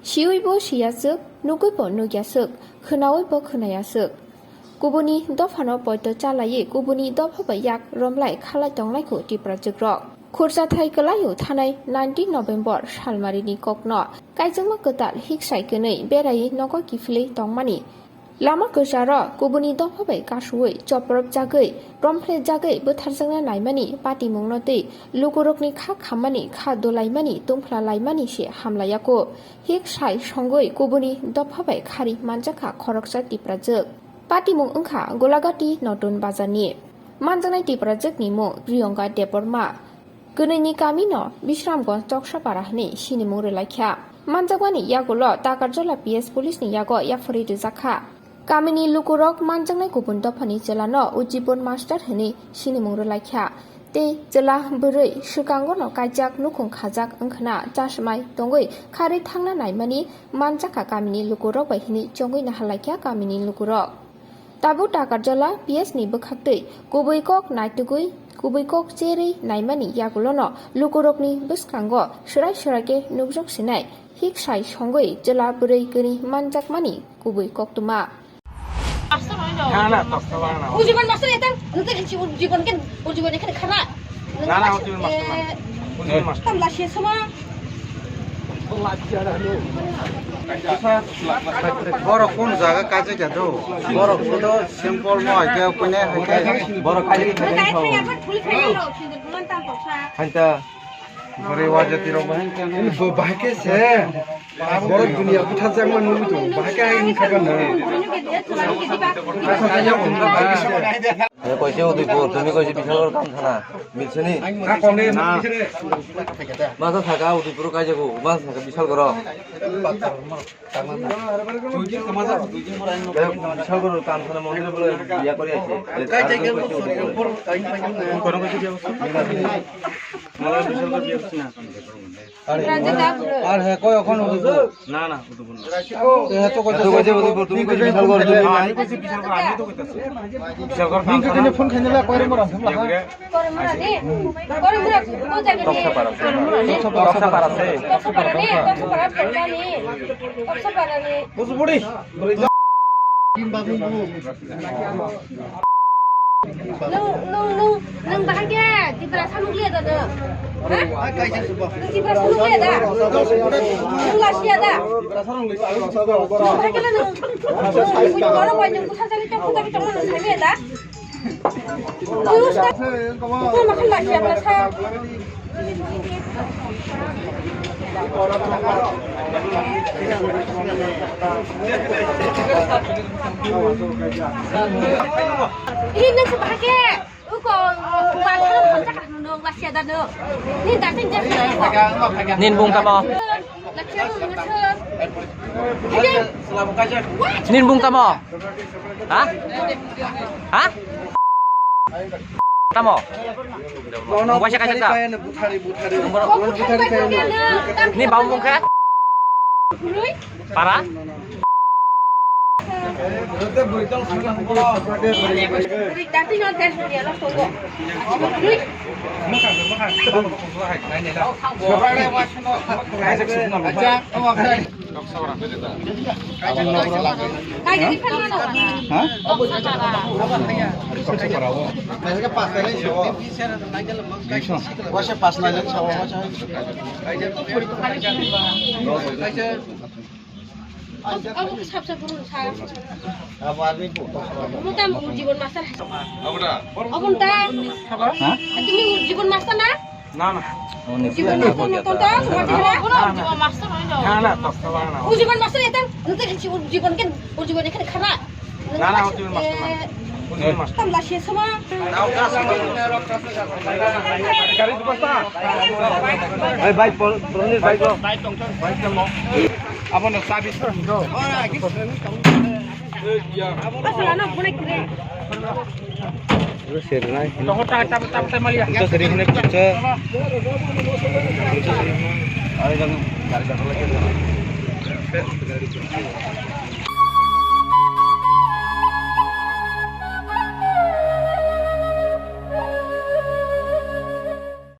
Siwibo siyasuk, nuguibo nugyasuk, khnawibo khnayasuk. Kubuni dofano poito chalaye kubuni dofaba yak romlai khalai tonglaiku tiprajukrok. Khurjathai kalayo thanai 19 November salmarini kokno kaijangma kotal hiksai kenei berai nogo kifili tongmani. Lama kejaro kubuni dofaba kasuwei choprop jagai romple jagai botharjangna naimani pati mungnotei lugurokni kha khamani kha dolaimani tungphla laimani se hamlayako hiksai songoi kubuni dofaba khari manjaka khoroksa tiprajak. Pati mung ongkha golagati notun bazarni manjanai tiprajakni mung Priyanka Deborma Gönöini kamino Bishramganj Chokshapara hini sinimung relaikha manjakmani yagolo Takarjola PS Police ni yago yakfori rijaka kamini lukurok manjangnai kubun dofani jelano Ujibon Master hini sinimung relaikha te jela bwrui swikangono kaijak nukung khajak ongkhana chasmai tongoi khari thangna naimani manjaka kamini lukurok bai hini chongoi nahalaikha kamini lukurok Tabu Takarjola PS ni bwkhaktei kubuikok naitugui kubuikok cherei naimani yagulono lukurokni bwskango srai-sraike nugjok sinai hiksai songoi jela bwrui gani manjakmani kubuikok tuma Ujibon master etang nanti kan ujibon kan ujibon kan khana ujibon master tam lashe sama borok কোন জায়গা কাজে গেল borok তো simple নয় কেউ কোনে হইতে borok খালি খাইতা ঘরে ওয়াজতি রো বহেন কেন bahake se borok dunia buthar jangma numi to bahake ai khaban na কইছে উদয়পুর তুমি কইছে বিশালগড় কাম থানা মিলছনি মাথা থাকা উদয়পুর কাজ যাবো বাস থাকা বিশালগড় বিশালগড় কাম থানা মন্দিরে বলে বিয়া করে আছে আর হে কই এখন উদয়পুর না না উদয়পুর না তে হে তো কইছে উদয়পুর তুমি কইছে বিশালগড় আমি কইছি বিশালগড় আমি তো কইতাছি Bishalgarh bin ka kene phone khanela kore mora samla kore mura ni kore mura ko jage টকসা পার আছে toksa para ni toksa para ni বুঝ পড়ি nung bahagia di perasaan lu lihat ada di perasaan lu lihat ada nung lasih ada bahagia lah nung punya orang banyak pusat cari coklat tapi cuma nung saya ada terus aku makan lasih apa sah ini sebagai kok makan masak nung lasih ada nung ini datang jadi নিন বুং তামো নিন বুং তামো হা হা তামো পয়সা কাছে দা নি বাউ বুং খা পারা Aku sab-sab dulu saya. Apa arti bu? Kamu tam ujibon master. Apa dah? Hah? Ini ujibon master na? না না Ujibon master nonton dah? Ujibon master না না টকসা বানা Ujibon master etang nanti kan ujibon kan ujibon kan khana. না না ujibon master ujibon master tam lasih sama. গাড়ি দুপাস্তা এই bike প্রনির bike bike কেমন আপন সাবি তো Asal anak boleh kira. seri nai তখন টাকা Malia itu seri hene kuce ada yang garis lagi